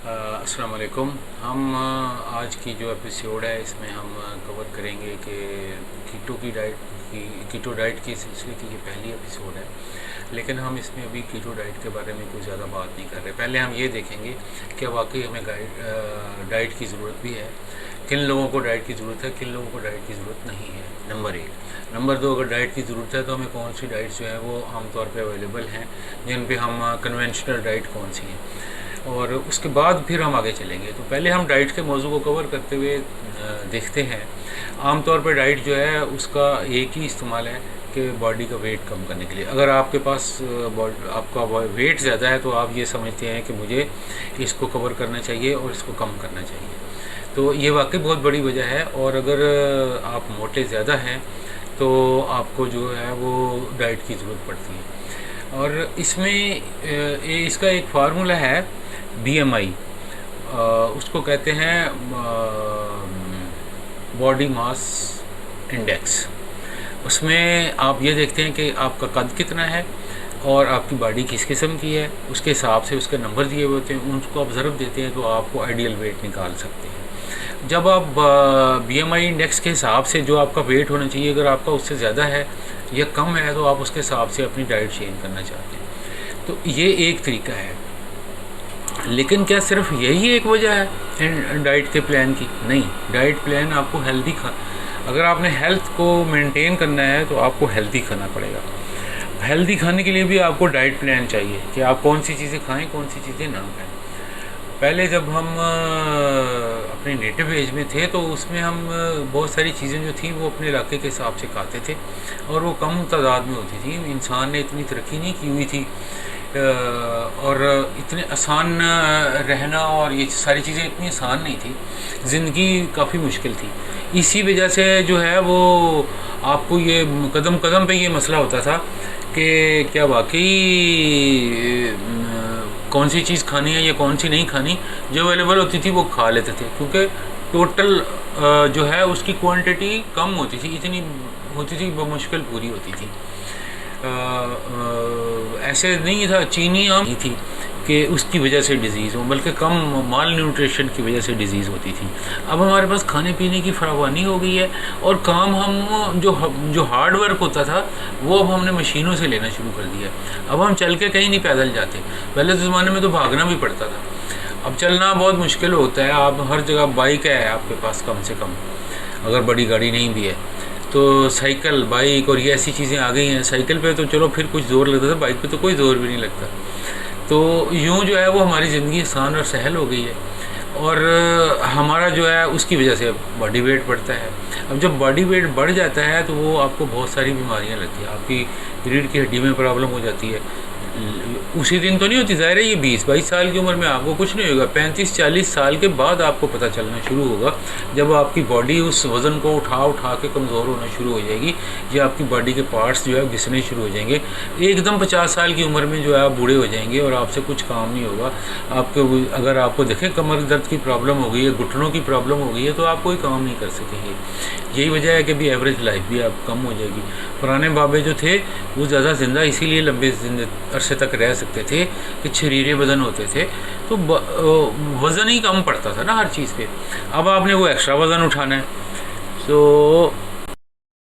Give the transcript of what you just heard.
अस्सलाम वालेकुम। हम आज की जो एपिसोड है इसमें हम कवर करेंगे कि कीटो डाइट की सिलसिले की ये पहली एपिसोड है। लेकिन हम इसमें अभी कीटो डाइट के बारे में कोई ज़्यादा बात नहीं कर रहे। पहले हम ये देखेंगे कि वाकई हमें डाइट की ज़रूरत भी है, किन लोगों को डाइट की ज़रूरत है, किन लोगों को डाइट की ज़रूरत नहीं है, नंबर 1। नंबर 2, अगर डाइट की ज़रूरत है तो हमें कौन सी डाइट्स जो है वो आमतौर पे अवेलेबल हैं, जिन पे हम कन्वेंशनल डाइट कौन सी हैं, और उसके बाद फिर हम आगे चलेंगे। तो पहले हम डाइट के मौजू को कवर करते हुए देखते हैं। आमतौर पर डाइट जो है उसका एक ही इस्तेमाल है कि बॉडी का वेट कम करने के लिए। अगर आपके पास आपका वेट ज़्यादा है तो आप ये समझते हैं कि मुझे इसको कवर करना चाहिए और इसको कम करना चाहिए, तो ये वाकई बहुत बड़ी वजह है। और अगर आप मोटे ज़्यादा हैं तो आपको जो है वो डाइट की ज़रूरत पड़ती है। और इसमें इसका एक फार्मूला है BMI, उसको कहते हैं बॉडी मास इंडेक्स। उसमें आप ये देखते हैं कि आपका कद कितना है और आपकी बॉडी किस किस्म की है, उसके हिसाब से उसके नंबर दिए हुए होते हैं, उनको ऑब्ज़र्व देते हैं तो आपको आइडियल वेट निकाल सकते हैं। जब आप BMI इंडेक्स के हिसाब से जो आपका वेट होना चाहिए, अगर आपका उससे ज़्यादा है या कम है तो आप उसके हिसाब से अपनी डाइट चेंज करना चाहते हैं। तो ये एक तरीका है। लेकिन क्या सिर्फ यही एक वजह है डाइट के प्लान की? नहीं, डाइट प्लान आपको अगर आपने हेल्थ को मेंटेन करना है तो आपको हेल्दी खाना पड़ेगा। हेल्दी खाने के लिए भी आपको डाइट प्लान चाहिए कि आप कौन सी चीज़ें खाएं, कौन सी चीज़ें ना खाएं। पहले जब हम अपने नेटिव एज में थे तो उसमें हम बहुत सारी चीज़ें जो थी वो अपने इलाके के हिसाब से खाते थे और वो कम तादाद में होती थी। इंसान ने इतनी तरक्की नहीं की हुई थी और इतने आसान रहना और ये सारी चीज़ें इतनी आसान नहीं थी, ज़िंदगी काफ़ी मुश्किल थी। इसी वजह से जो है वो आपको ये कदम कदम पे ये मसला होता था कि क्या वाकई कौन सी चीज़ खानी है या कौन सी नहीं खानी। जो अवेलेबल होती थी वो खा लेते थे, क्योंकि टोटल जो है उसकी क्वांटिटी कम होती थी, इतनी होती थी बमुश्किल पूरी होती थी। ऐसे नहीं था चीनी आम थी कि उसकी वजह से डिज़ीज़ हो, बल्कि कम माल न्यूट्रिशन की वजह से डिज़ीज़ होती थी। अब हमारे पास खाने पीने की फरावानी हो गई है और काम हम जो हार्ड वर्क होता था वो अब हमने मशीनों से लेना शुरू कर दिया। अब हम चल के कहीं नहीं पैदल जाते। पहले ज़माने में तो भागना भी पड़ता था, अब चलना बहुत मुश्किल होता है। आप हर जगह बाइक है आपके पास कम से कम, अगर बड़ी गाड़ी नहीं भी है तो साइकिल, बाइक और ये ऐसी चीज़ें आ गई हैं। साइकिल पे तो चलो फिर कुछ ज़ोर लगता था, बाइक पे तो कोई ज़ोर भी नहीं लगता। तो यूँ जो है वो हमारी ज़िंदगी आसान और सहल हो गई है और हमारा जो है उसकी वजह से बॉडी वेट बढ़ता है। अब जब बॉडी वेट बढ़ जाता है तो वो आपको बहुत सारी बीमारियां लगती हैं। आपकी रीढ़ की हड्डी में प्रॉब्लम हो जाती है। उसी दिन तो नहीं होती, ज़ाहिर है ये 20-22 साल की उम्र में आपको कुछ नहीं होगा। 35-40 साल के बाद आपको पता चलना शुरू होगा, जब आपकी बॉडी उस वज़न को उठा के कमज़ोर होना शुरू हो जाएगी या आपकी बॉडी के पार्ट्स जो है घिसने शुरू हो जाएंगे। एकदम 50 साल की उम्र में जो है आप बूढ़े हो जाएंगे और आपसे कुछ काम नहीं होगा। अगर आपको देखें कमर दर्द की प्रॉब्लम हो गई है, घुटनों की प्रॉब्लम हो गई है, तो आप कोई काम नहीं कर सकेंगे। यही वजह है कि भी एवरेज लाइफ भी आप कम हो जाएगी। पुराने बाबे जो थे वो ज़्यादा ज़िंदा इसीलिए लंबे अरसे तक रह सकते थे कि शरीरे वज़न होते थे, तो वज़न ही कम पड़ता था ना हर चीज़ पे। अब आपने वो एक्स्ट्रा वज़न उठाना है, तो